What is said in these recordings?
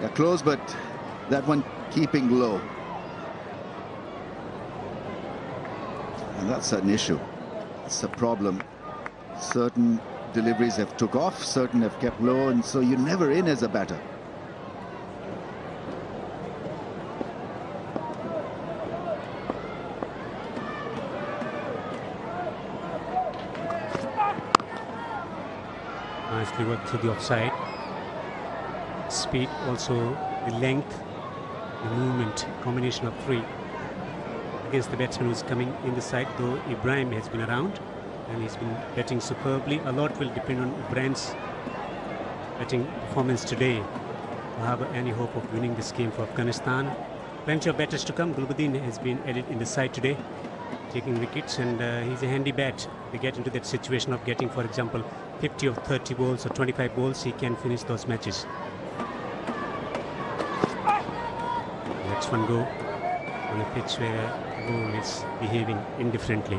They're close, but that one keeping low. And that's an issue. It's a problem. Certain deliveries have took off, certain have kept low, and so you're never in as a batter. Nicely worked through the offside. Speed, also the length, the movement, combination of three against the batsman who's coming in the side, though Ibrahim has been around and he's been batting superbly. A lot will depend on Ibrahim's batting performance today to have any hope of winning this game for Afghanistan. Plenty of batters to come. Gulbuddin has been added in the side today, taking wickets, and he's a handy bat. They get into that situation of getting, for example, 50 or 30 balls or 25 balls, he can finish those matches. Let's one go on a pitch where the ball is behaving indifferently.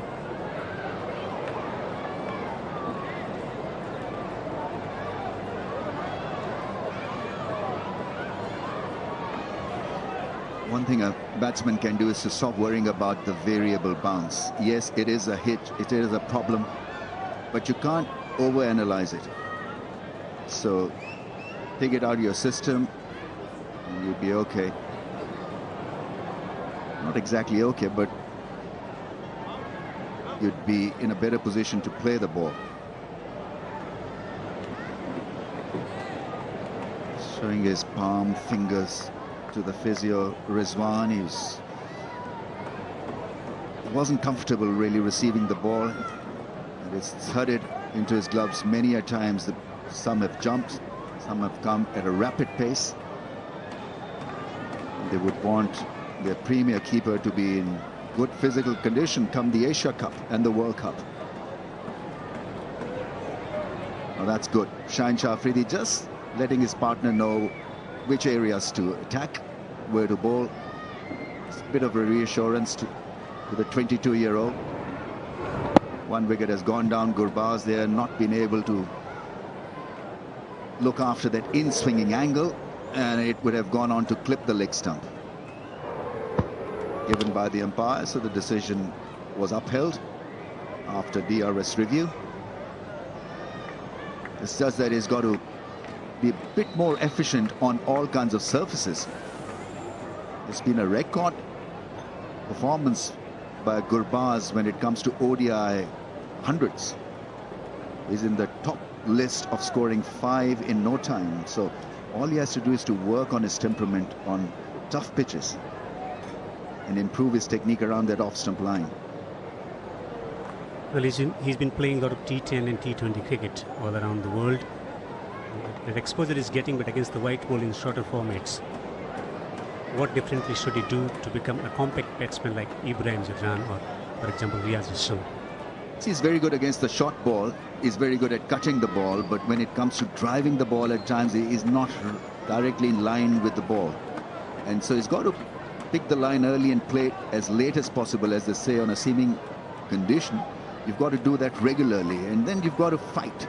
One thing a batsman can do is to stop worrying about the variable bounce. Yes, it is a hit, it is a problem, but you can't overanalyze it. So take it out of your system and you'll be okay. Not exactly okay, but you'd be in a better position to play the ball. Showing his palm fingers to the physio, Rizwan. He wasn't comfortable really receiving the ball, and it's thudded into his gloves many a times. Some have jumped, some have come at a rapid pace. They would want their premier keeper to be in good physical condition come the Asia Cup and the World Cup. Now that's good. Shaheen Shah Afridi just letting his partner know which areas to attack, where to bowl. It's a bit of a reassurance to the 22-year-old. One wicket has gone down. Gurbaz there not been able to look after that in-swinging angle, and it would have gone on to clip the leg stump. Given by the umpire, so the decision was upheld after DRS review. It's just that he's got to be a bit more efficient on all kinds of surfaces. It's been a record performance by Gurbaz when it comes to ODI hundreds. He's in the top list of scoring 5 in no time. So all he has to do is to work on his temperament on tough pitches and improve his technique around that off-stump line. Well, he's been playing a lot of T10 and T20 cricket all around the world. That exposure is getting, but against the white ball in shorter formats. What differently should he do to become a compact batsman like Ibrahim Jadran or, for example, Riaz Hussain? He's very good against the short ball. He's very good at cutting the ball, but when it comes to driving the ball at times, he is not directly in line with the ball. And so he's got to pick the line early and play it as late as possible, as they say, on a seaming condition. You've got to do that regularly, and then you've got to fight.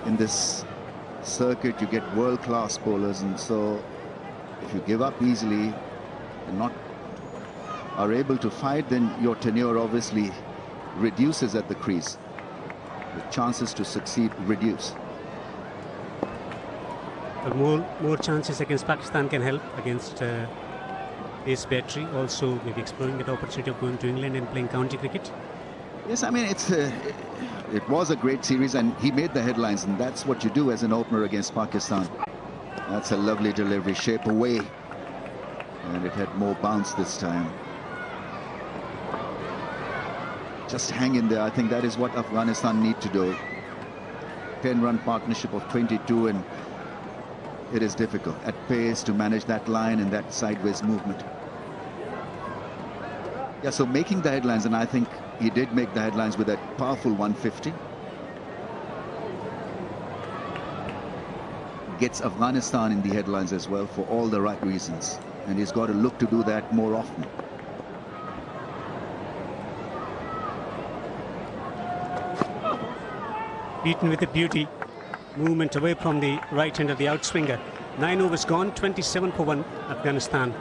In this circuit, you get world-class bowlers, and so if you give up easily and not are able to fight, then your tenure obviously reduces at the crease. The chances to succeed reduce. Well, more chances against Pakistan can help against Ace Battery. Also, maybe exploring that opportunity of going to England and playing county cricket. Yes, I mean, it was a great series, and he made the headlines, and that's what you do as an opener against Pakistan. That's a lovely delivery, shape away, and it had more bounce this time. Just hang in there. I think that is what Afghanistan need to do. 10-run partnership of 22, and it is difficult at pace to manage that line and that sideways movement. Yeah, so making the headlines, and I think he did make the headlines with that powerful 150. Gets Afghanistan in the headlines as well for all the right reasons, and he's got to look to do that more often. Beaten with a beauty. movement away from the right hand of the outswinger. 9 overs gone, 27 for 1, Afghanistan.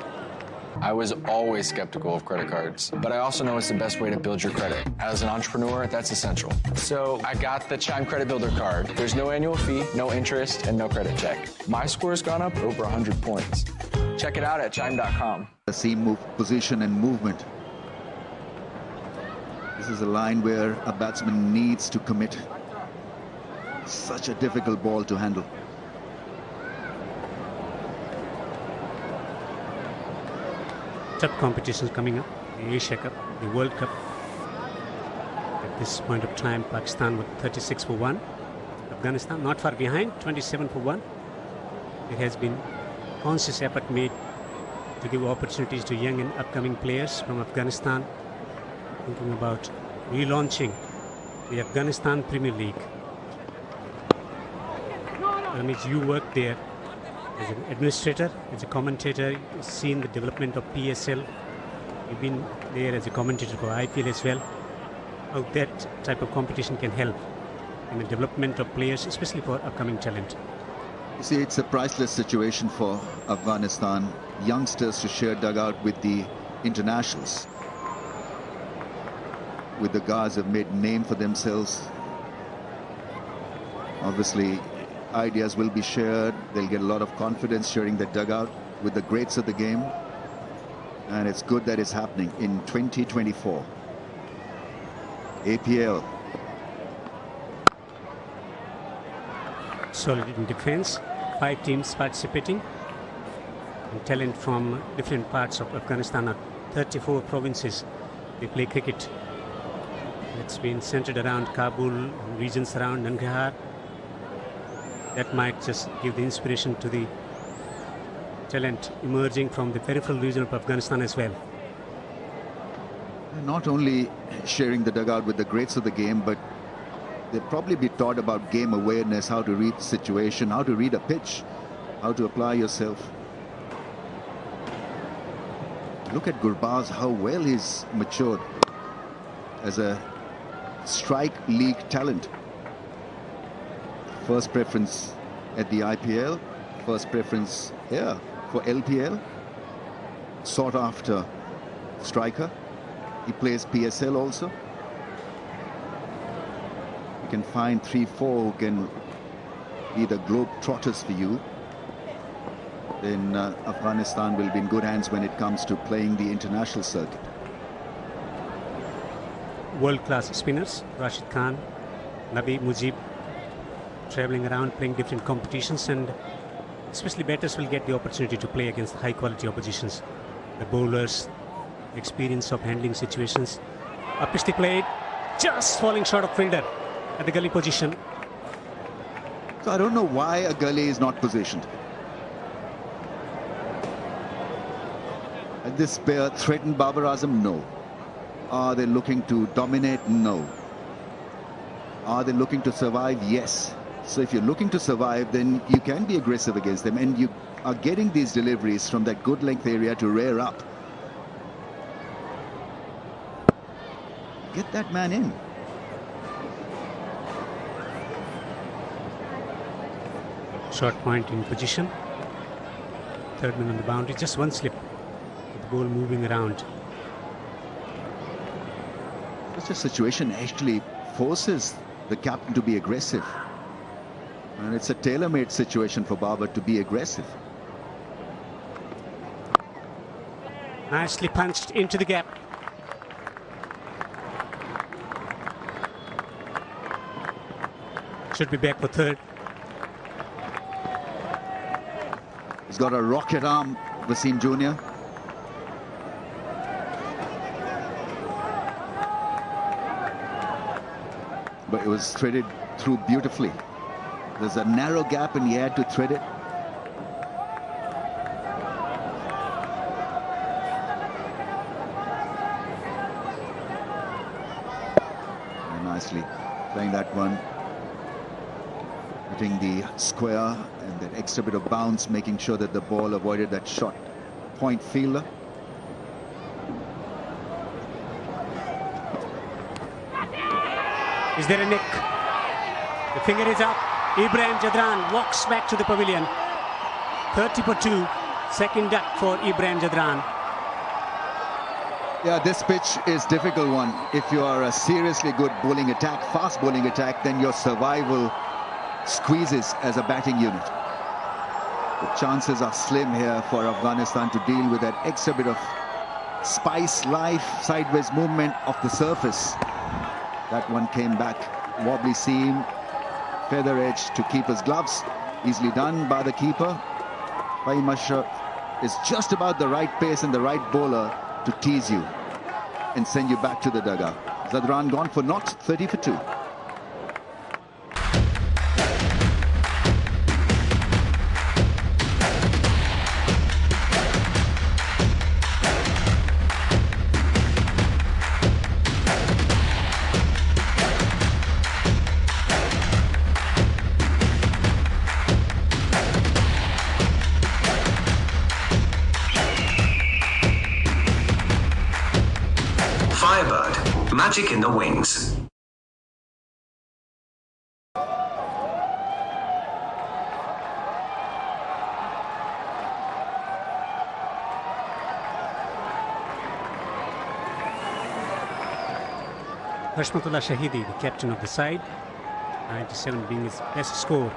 I was always skeptical of credit cards, but I also know it's the best way to build your credit. As an entrepreneur, that's essential. So I got the Chime Credit Builder card. There's no annual fee, no interest, and no credit check. My score's gone up over 100 points. Check it out at chime.com. The seam move, position and movement. This is a line where a batsman needs to commit. Such a difficult ball to handle. Tough competitions coming up. The Asia Cup, the World Cup. At this point of time, Pakistan with 36 for 1. Afghanistan not far behind, 27 for 1. There has been conscious effort made to give opportunities to young and upcoming players from Afghanistan. Thinking about relaunching the Afghanistan Premier League. Ramesh, you worked there as an administrator, as a commentator. You've seen the development of PSL. You've been there as a commentator for IPL as well. How that type of competition can help in the development of players, especially for upcoming talent. You see, it's a priceless situation for Afghanistan. Youngsters to share dugout with the internationals. With the guys who have made name for themselves. Obviously, ideas will be shared. They'll get a lot of confidence sharing the dugout with the greats of the game. And it's good that it's happening in 2024. APL. Solid in defense. 5 teams participating. And talent from different parts of Afghanistan. 34 provinces. They play cricket. It's been centered around Kabul, regions around Nangarhar. That might just give the inspiration to the talent emerging from the peripheral region of Afghanistan as well. Not only sharing the dugout with the greats of the game, but they'll probably be taught about game awareness, how to read the situation, how to read a pitch, how to apply yourself. Look at Gurbaz, how well he's matured as a strike league talent. First preference at the IPL, first preference here for LPL. Sought after striker. He plays PSL also. You can find 3-4 who can be the globe trotters for you. Then Afghanistan will be in good hands when it comes to playing the international circuit. World-class spinners, Rashid Khan, Nabi Mujib, traveling around playing different competitions, and especially batters will get the opportunity to play against high-quality oppositions. The bowlers, experience of handling situations. Upishti played, just falling short of fielder at the gully position. So I don't know why a gully is not positioned. And this pair threatened Babar Azam? No. Are they looking to dominate? No. Are they looking to survive? Yes. So if you're looking to survive, then you can be aggressive against them, and you are getting these deliveries from that good length area to rear up. Get that man in. Short point in position. Third man on the boundary, just one slip. With the ball moving around. Such a situation actually forces the captain to be aggressive. And it's a tailor-made situation for Babar to be aggressive. Nicely punched into the gap. Should be back for third. He's got a rocket arm, Wasim Jr. But it was threaded through beautifully. There's a narrow gap and he had to thread it. And nicely playing that one. Hitting the square and that extra bit of bounce, making sure that the ball avoided that short point fielder. Is there a nick? The finger is up. Ibrahim Jadran walks back to the pavilion. 30 for 2. Second duck for Ibrahim Jadran. Yeah, this pitch is a difficult one. If you are a seriously good bowling attack, fast bowling attack, then your survival squeezes as a batting unit. The chances are slim here for Afghanistan to deal with that extra bit of spice, life, sideways movement of the surface. That one came back, wobbly seam, feather edge to keeper's gloves. Easily done by the keeper. Fahim Ashraf is just about the right pace and the right bowler to tease you and send you back to the dugout. Jadran gone for naught, 30 for 2. Firebird, magic in the wings. Rashmatullah Shahidi, the captain of the side, 97 being his best score,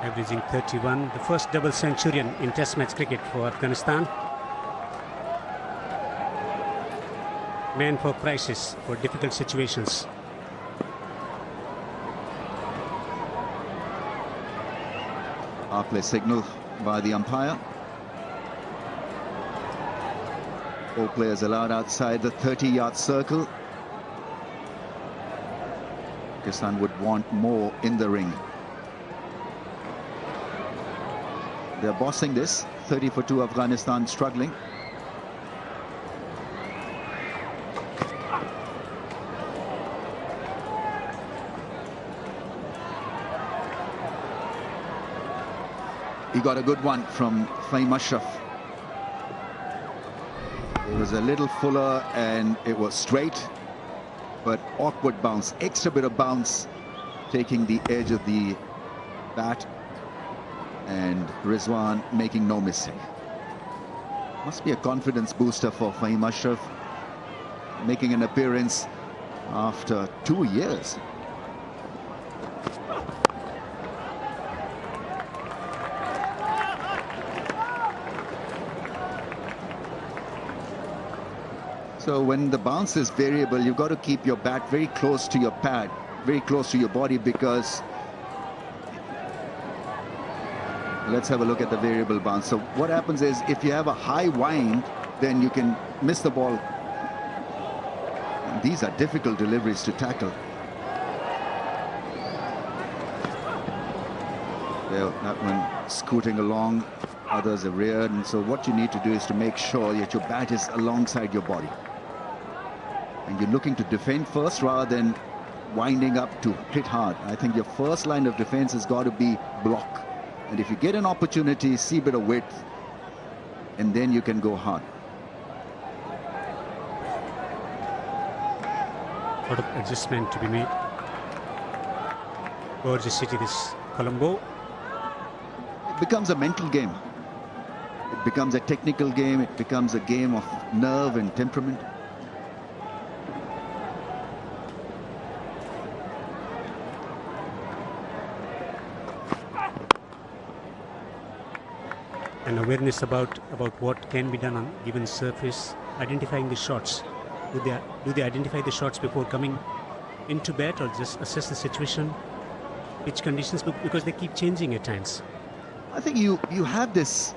averaging 31, the first double centurion in Test match cricket for Afghanistan. Man for crisis, for difficult situations. Play signal by the umpire. All players allowed outside the 30-yard circle. Pakistan would want more in the ring. They're bossing this. 30 for 2, Afghanistan struggling. He got a good one from Fahim Ashraf. It was a little fuller and it was straight, but awkward bounce, extra bit of bounce, taking the edge of the bat, and Rizwan making no mistake. Must be a confidence booster for Fahim Ashraf, making an appearance after 2 years. So when the bounce is variable, you've got to keep your bat very close to your pad, very close to your body, because let's have a look at the variable bounce. So what happens is, if you have a high wind, then you can miss the ball. And these are difficult deliveries to tackle. Well, that one scooting along, others are reared, and so what you need to do is to make sure that your bat is alongside your body. And you're looking to defend first rather than winding up to hit hard. I think your first line of defense has got to be block. And if you get an opportunity, see a bit of width, and then you can go hard. A lot of adjustment to be made. Gorgeous city, this Colombo. It becomes a mental game. It becomes a technical game. It becomes a game of nerve and temperament. And awareness about what can be done on given surface, identifying the shots. Do they identify the shots before coming into bat, or just assess the situation, pitch conditions, because they keep changing at times? I think you have this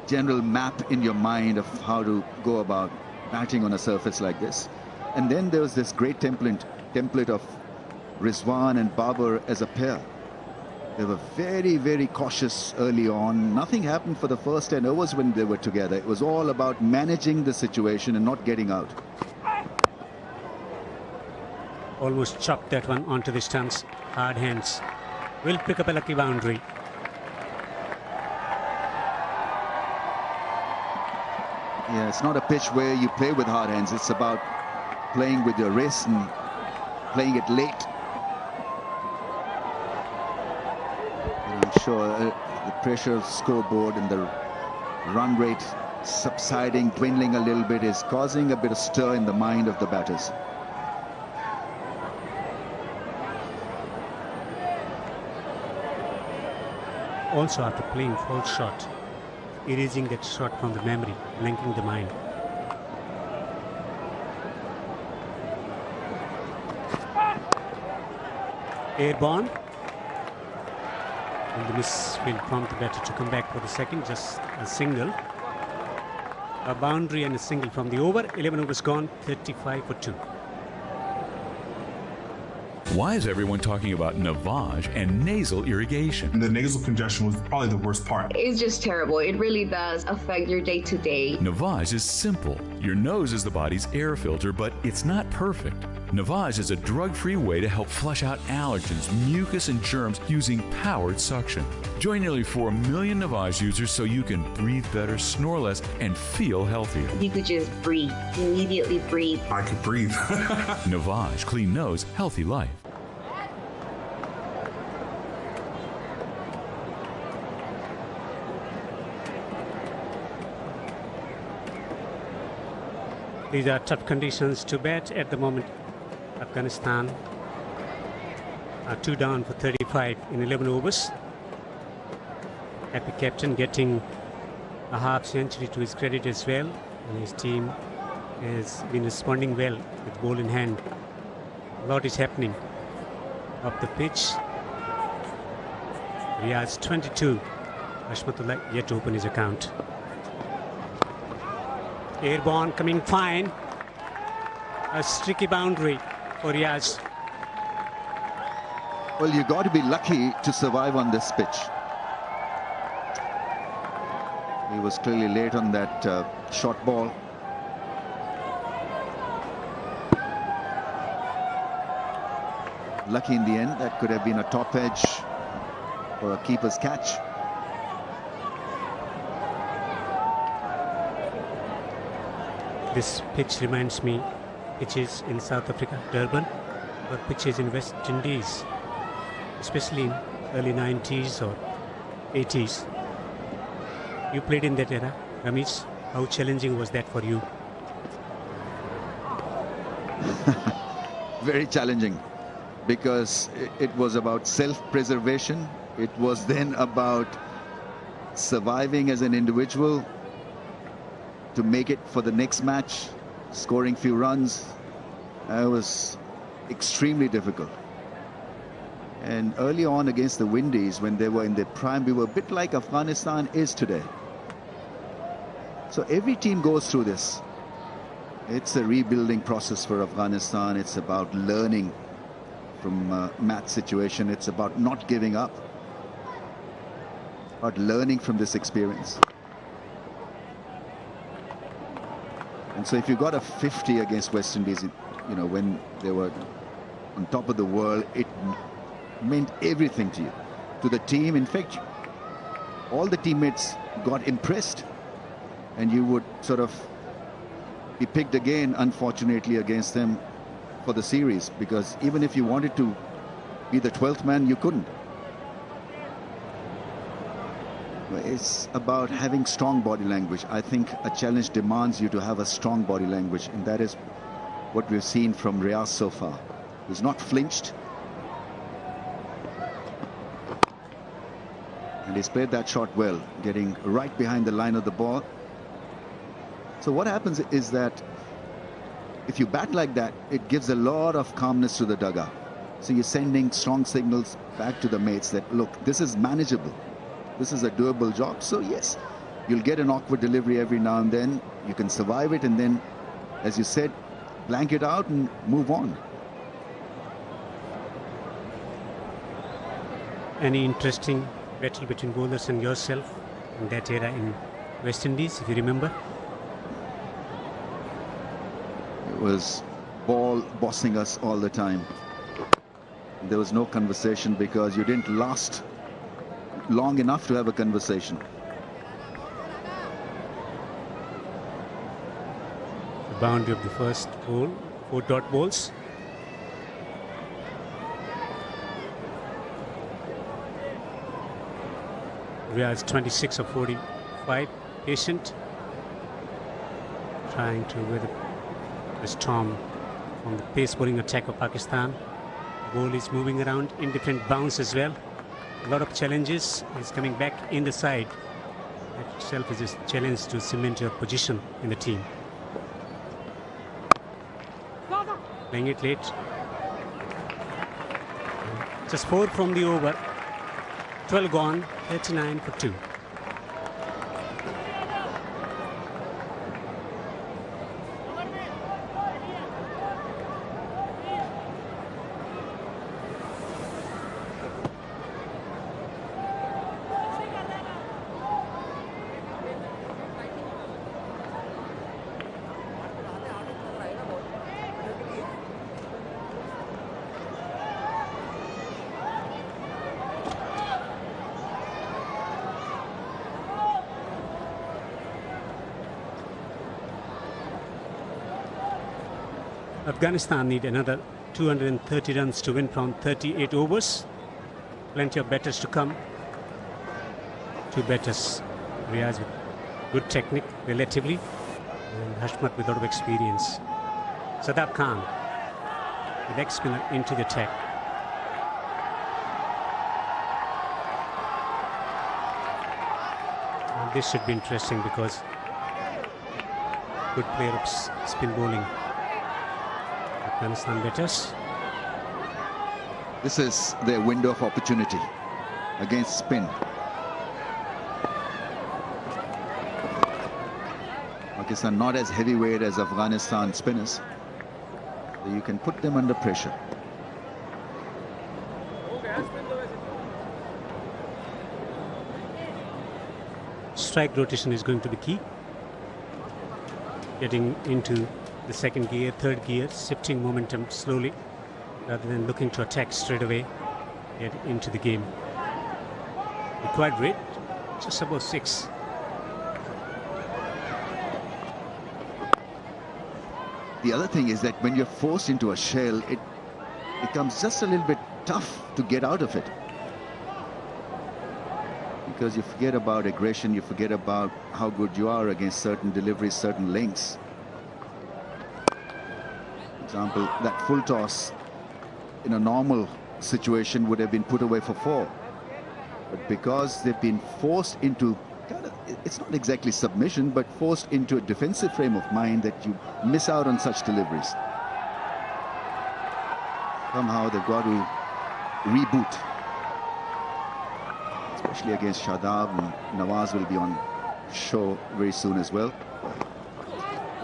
general map in your mind of how to go about batting on a surface like this. And then there was this great template of Rizwan and Babar as a pair. They were very, very cautious early on. Nothing happened for the first 10 overs when they were together. It was all about managing the situation and not getting out. Almost chopped that one onto the stumps. Hard hands. Will pick up a lucky boundary. Yeah, it's not a pitch where you play with hard hands. It's about playing with your wrist and playing it late. sure the pressure scoreboard and the run rate subsiding, dwindling a little bit, is causing a bit of stir in the mind of the batters. Also, after playing false shot, erasing that shot from the memory, blanking the mind. Airborne. And the miss will prompt the batter to come back for the second, just a single. A boundary and a single from the over. 11 overs gone, 35 for 2. Why is everyone talking about Navage and nasal irrigation? The nasal congestion was probably the worst part. It's just terrible. It really does affect your day-to-day. Navage is simple. Your nose is the body's air filter, but it's not perfect. Navage is a drug-free way to help flush out allergens, mucus, and germs using powered suction. Join nearly 4 million Navage users so you can breathe better, snore less, and feel healthier. You could just breathe, immediately breathe. I could breathe. Navage, clean nose, healthy life. These are tough conditions to bat at the moment. Afghanistan are 2 down for 35 in 11 overs. Happy captain getting a half century to his credit as well, and his team has been responding well with ball in hand. A lot is happening up the pitch. Riyad's 22. Ashmatullah yet to open his account. Airborne coming fine. A streaky boundary for Riyaz. Well, you got to be lucky to survive on this pitch. He was clearly late on that short ball. Lucky in the end. That could have been a top edge or a keeper's catch. This pitch reminds me pitches in South Africa, Durban, or pitches in West Indies, especially in early 90s or 80s. You played in that era, Ramesh. How challenging was that for you? Very challenging, because it was about self-preservation. It was then about surviving as an individual to make it for the next match, scoring few runs. It was extremely difficult. And early on against the Windies, when they were in their prime, we were a bit like Afghanistan is today. So every team goes through this. It's a rebuilding process for Afghanistan. It's about learning from match situation. It's about not giving up, about learning from this experience. And so if you got a 50 against West Indies, you know, when they were on top of the world, it meant everything to you, to the team. In fact, all the teammates got impressed, and you would sort of be picked again, unfortunately, against them for the series, because even if you wanted to be the 12th man, you couldn't. It's about having strong body language. I think a challenge demands you to have a strong body language, and that is what we've seen from Riyaz so far. He's not flinched, and he's played that shot well, getting right behind the line of the ball. So what happens is that if you bat like that, it gives a lot of calmness to the dugout. So you're sending strong signals back to the mates that, look, this is manageable. This is a doable job. So yes, you'll get an awkward delivery every now and then. You can survive it, and then, as you said, blank it out and move on. Any interesting battle between bowlers and yourself in that era in West Indies, if you remember? It was ball bossing us all the time. There was no conversation because you didn't last long enough to have a conversation. The boundary of the first ball, 4 dot balls. Riyadh 26 of 45. Patient. Trying to weather the storm from the pace bowling attack of Pakistan. Ball is moving around in different bounds as well. A lot of challenges. He's coming back in the side. That itself is a challenge to cement your position in the team. Playing it late. Just 4 from the over. 12 gone, 39 for 2. Afghanistan need another 230 runs to win from 38 overs. Plenty of batters to come. 2 batters. Riaz with good technique relatively, and Hashmat with a lot of experience. Sadab Khan, the leg spinner, into the attack. And this should be interesting because good player of spin bowling. Afghanistan batters. This is their window of opportunity against spin. Pakistan not as heavyweight as Afghanistan spinners. So you can put them under pressure. Strike rotation is going to be key. Getting into the second gear, third gear, shifting momentum slowly rather than looking to attack straight away. Get into the game. Required rate just above 6. The other thing is that when you're forced into a shell, it becomes just a little bit tough to get out of it. Because you forget about aggression, you forget about how good you are against certain deliveries, certain lengths. For example, that full toss in a normal situation would have been put away for 4. But because they've been forced into, it's not exactly submission, but forced into a defensive frame of mind, that you miss out on such deliveries. Somehow they've got to reboot. Especially against Shadab, and Nawaz will be on show very soon as well.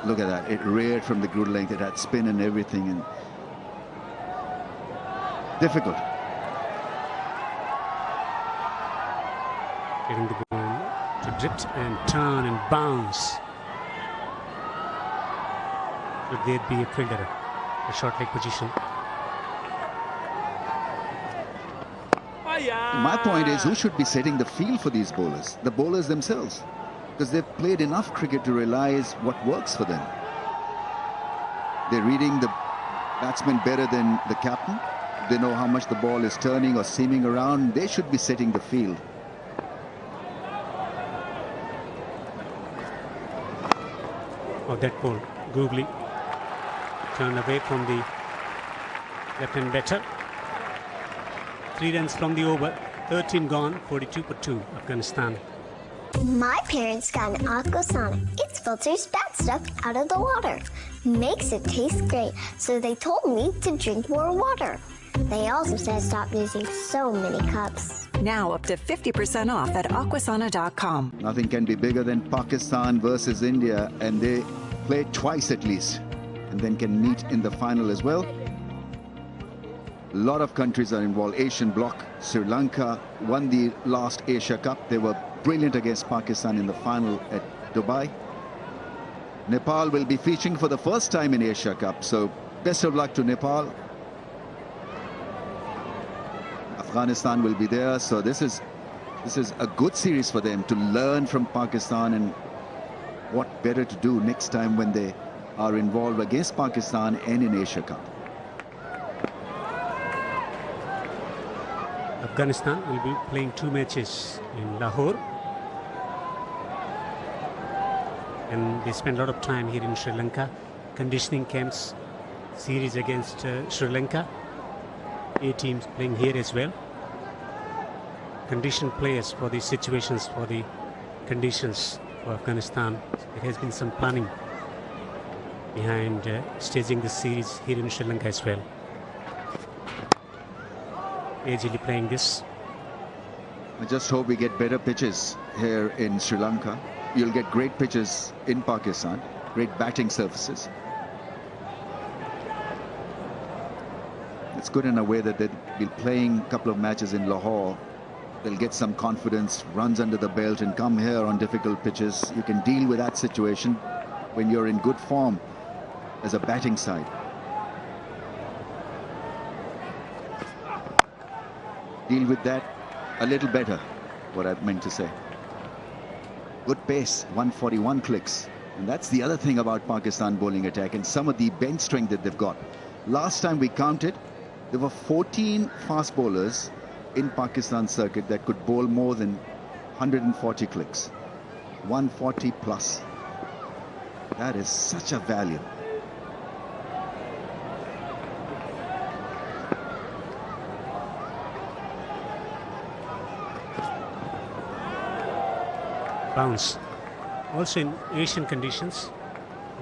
Look at that, it reared from the good length, it had spin and everything, and difficult. Getting the ball to drift and turn and bounce. Would there be a fielder, a short leg position? My point is, who should be setting the field for these bowlers? The bowlers themselves. Because they've played enough cricket to realize what works for them. They're reading the batsman better than the captain. They know how much the ball is turning or seaming around. They should be setting the field. Oh, that ball, googly. Turned away from the left-hand batter. 3 runs from the over. 13 gone, 42 for 2, Afghanistan. My parents got an Aquasonic. It filters bad stuff out of the water. Makes it taste great. So they told me to drink more water. They also said stop using so many cups. Now up to 50% off at aquasana.com. Nothing can be bigger than Pakistan versus India, and they play twice at least, and then can meet in the final as well. A lot of countries are involved. Asian bloc, Sri Lanka won the last Asia Cup. They were brilliant against Pakistan in the final at Dubai. Nepal will be featuring for the first time in Asia Cup, so best of luck to Nepal. Afghanistan will be there, so this is a good series for them to learn from Pakistan, and what better to do next time when they are involved against Pakistan and in Asia Cup. Afghanistan will be playing 2 matches in Lahore, and they spend a lot of time here in Sri Lanka. Conditioning camps, series against Sri Lanka. 8 teams playing here as well. Conditioned players for these situations, for the conditions for Afghanistan. There has been some planning behind staging the series here in Sri Lanka as well. Agilely playing this. I just hope we get better pitches here in Sri Lanka. You'll get great pitches in Pakistan, great batting surfaces. It's good in a way that they'll be playing a couple of matches in Lahore. They'll get some confidence, runs under the belt, and come here on difficult pitches. You can deal with that situation when you're in good form as a batting side. Deal with that a little better, what I meant to say. Good pace, 141 clicks. And that's the other thing about Pakistan bowling attack and some of the bench strength that they've got. Last time we counted, there were 14 fast bowlers in Pakistan circuit that could bowl more than 140 clicks. 140 plus. That is such a value. Bounce. Also in Asian conditions,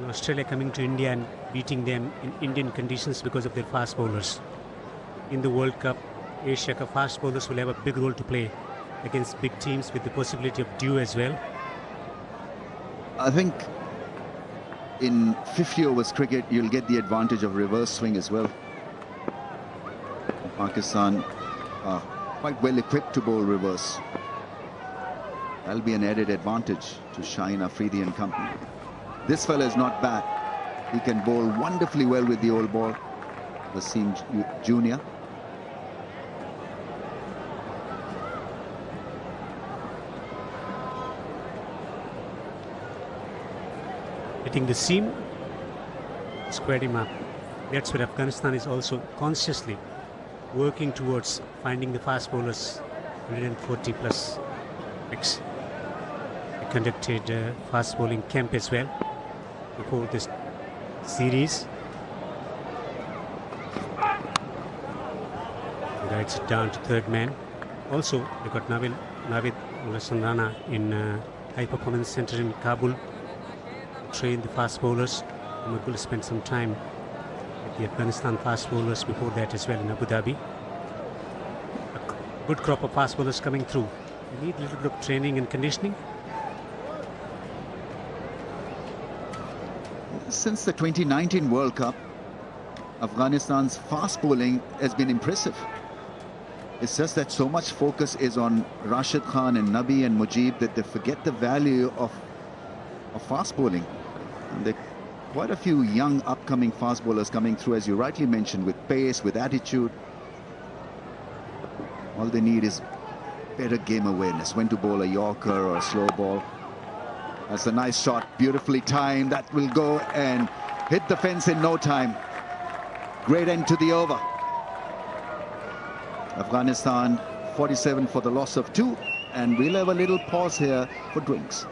Australia coming to India and beating them in Indian conditions because of their fast bowlers. In the World Cup, Asia Cup, fast bowlers will have a big role to play against big teams with the possibility of dew as well. I think in 50 overs cricket, you'll get the advantage of reverse swing as well. Pakistan are quite well equipped to bowl reverse. That'll be an added advantage to Shaheen Afridi and company. This fella is not bad. He can bowl wonderfully well with the old ball. Wasim Junior. Hitting the seam, squared him up. That's where Afghanistan is also consciously working towards finding the fast bowlers. 140 plus X. They conducted fast bowling camp as well before this series. He guides it down to third man. Also, they got Navid Sandana in High Performance Center in Kabul. Train the fast bowlers. And we'll spend some time with the Afghanistan fast bowlers before that as well in Abu Dhabi. A good crop of fast bowlers coming through. They need a little bit of training and conditioning. Since the 2019 World Cup, Afghanistan's fast bowling has been impressive. It's just that so much focus is on Rashid Khan and Nabi and Mujib that they forget the value of fast bowling. And there are quite a few young upcoming fast bowlers coming through, as you rightly mentioned, with pace, with attitude. All they need is better game awareness, when to bowl a Yorker or a slow ball. That's a nice shot, beautifully timed. That will go and hit the fence in no time. Great end to the over. Afghanistan 47 for the loss of 2, and we'll have a little pause here for drinks.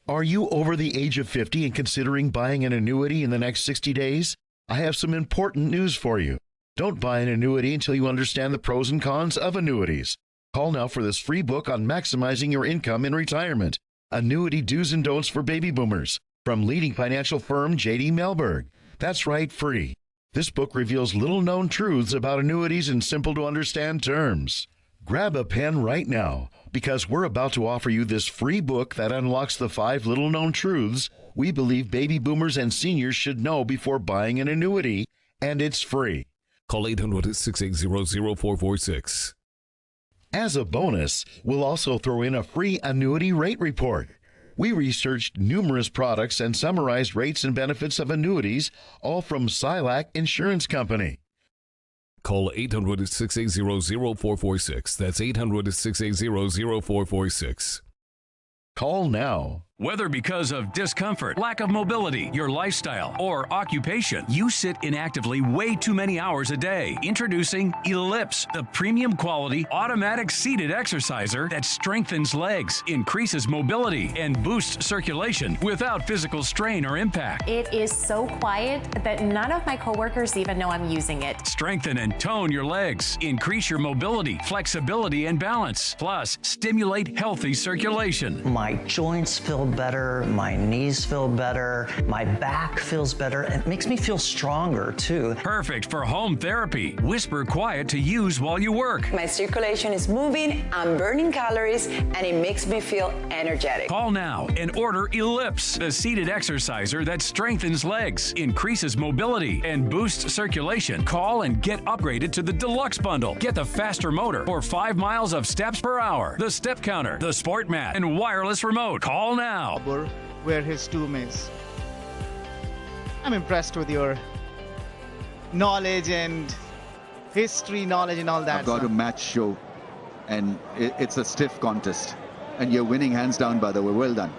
Are you over the age of 50 and considering buying an annuity in the next 60 days? I have some important news for you. Don't buy an annuity until you understand the pros and cons of annuities. Call now for this free book on maximizing your income in retirement. Annuity Do's and Don'ts for Baby Boomers from leading financial firm J.D. Mellberg. That's right, free. This book reveals little-known truths about annuities in simple-to-understand terms. Grab a pen right now, because we're about to offer you this free book that unlocks the 5 little-known truths we believe baby boomers and seniors should know before buying an annuity, and it's free. Call 800-680-0446. As a bonus, we'll also throw in a free annuity rate report. We researched numerous products and summarized rates and benefits of annuities, all from Silac Insurance Company. Call 800-680-0446. That's 800-680-0446. Call now. Whether because of discomfort, lack of mobility, your lifestyle, or occupation, you sit inactively way too many hours a day. Introducing Ellipse, the premium quality automatic seated exerciser that strengthens legs, increases mobility, and boosts circulation without physical strain or impact. It is so quiet that none of my coworkers even know I'm using it. Strengthen and tone your legs, increase your mobility, flexibility, and balance. Plus, stimulate healthy circulation. My joints feel better, my knees feel better, my back feels better. It makes me feel stronger too. Perfect for home therapy. Whisper quiet to use while you work. My circulation is moving, I'm burning calories, and it makes me feel energetic. Call now and order Ellipse, the seated exerciser that strengthens legs, increases mobility, and boosts circulation. Call and get upgraded to the Deluxe Bundle. Get the faster motor for 5 miles of steps per hour, the step counter, the sport mat, and wireless remote. Call now. Where his tomb is. I'm impressed with your knowledge and history knowledge and all that. I've got a match show, and it's a stiff contest, and you're winning hands down, by the way. Well done.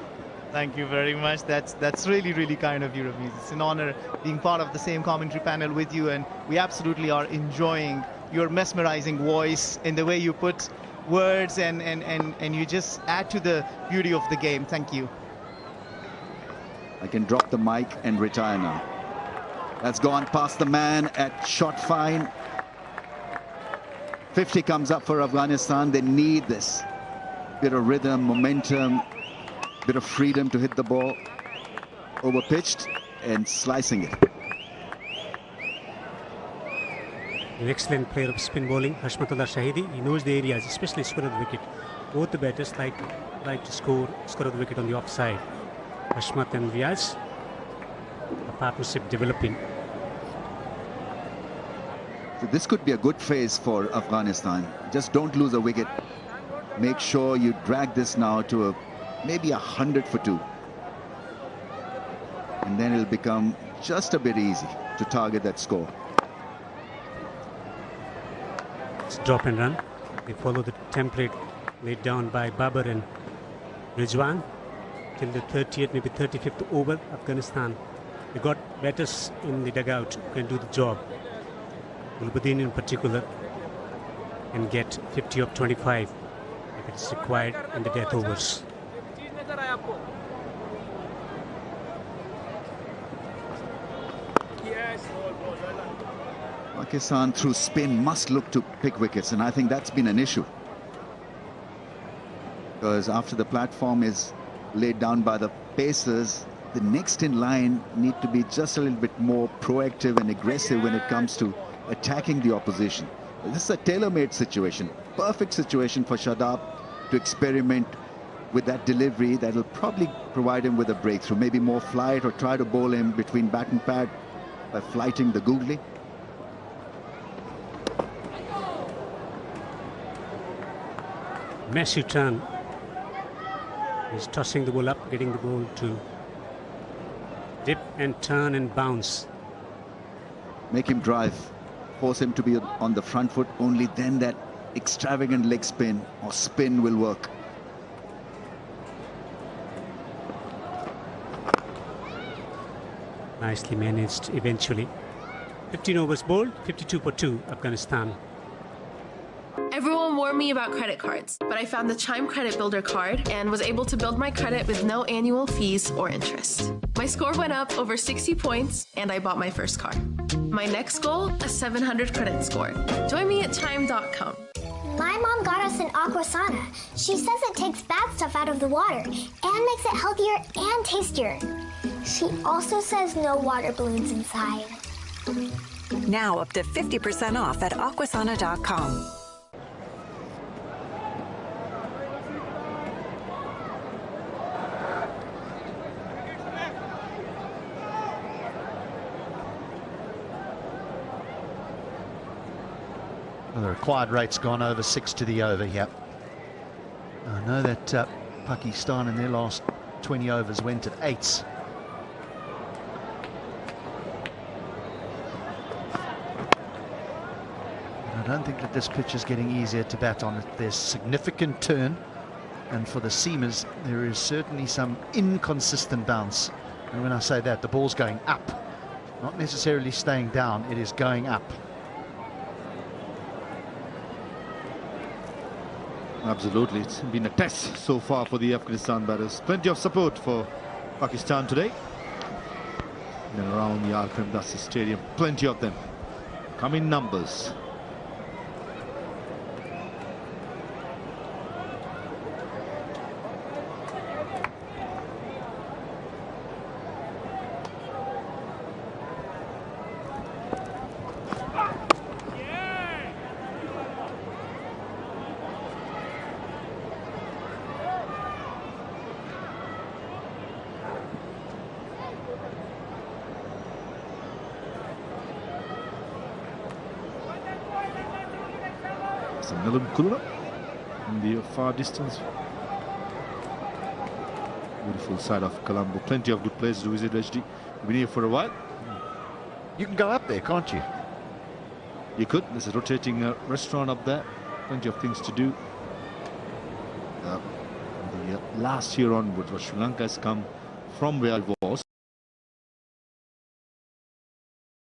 Thank you very much. That's really, really kind of you, Ramesh. It's an honor being part of the same commentary panel with you, and we absolutely are enjoying your mesmerizing voice and the way you put words and you just add to the beauty of the game. Thank you. I can drop the mic and retire now. That's gone past the man at shot fine. 50 comes up for Afghanistan. They need this bit of rhythm, momentum, bit of freedom to hit the ball. Over pitched and slicing it. An excellent player of spin bowling, Hashmatullah Shahidi. He knows the areas, especially score of the wicket. Both the batters like to score of the wicket on the offside. Hashmat and Riaz, a partnership developing. So this could be a good phase for Afghanistan. Just don't lose a wicket. Make sure you drag this now to maybe 100 for 2. And then it'll become just a bit easy to target that score. Drop and run. They follow the template laid down by Babar and Rizwan till the 30th, maybe 35th over. Afghanistan, they got batters in the dugout who can do the job. Gulbuddin in particular can get 50 of 25 if it's required in the death overs. Pakistan through spin must look to pick wickets, and I think that's been an issue. Because after the platform is laid down by the pacers, the next in line need to be just a little bit more proactive and aggressive when it comes to attacking the opposition. This is a tailor-made situation, perfect situation for Shadab to experiment with that delivery that will probably provide him with a breakthrough, maybe more flight, or try to bowl him between bat and pad by flighting the googly. Massive turn. He's tossing the ball up, getting the ball to dip and turn and bounce. Make him drive, force him to be on the front foot. Only then that extravagant leg spin or spin will work. Nicely managed eventually. 15 overs bowled, 52 for 2, Afghanistan. Everyone warned me about credit cards, but I found the Chime Credit Builder card and was able to build my credit with no annual fees or interest. My score went up over 60 points and I bought my first car. My next goal, a 700 credit score. Join me at chime.com. My mom got us an Aquasana. She says it takes bad stuff out of the water and makes it healthier and tastier. She also says no water balloons inside. Now up to 50% off at Aquasana.com. Well, the required rate's gone over 6 to the over here. I know that Pakistan in their last 20 overs went at 8s. I don't think that this pitch is getting easier to bat on. There's significant turn, and for the seamers there is certainly some inconsistent bounce. And when I say that, the ball's going up, not necessarily staying down, it is going up. Absolutely, it's been a test so far for the Afghanistan batters. Plenty of support for Pakistan today. And around the Al-Qamdasi Stadium, plenty of them come in numbers. In the far distance. Beautiful side of Colombo. Plenty of good places to visit, HD. You've been here for a while. You can go up there, can't you? You could. There's a rotating restaurant up there. Plenty of things to do. The last year onwards, Sri Lanka has come from where I was.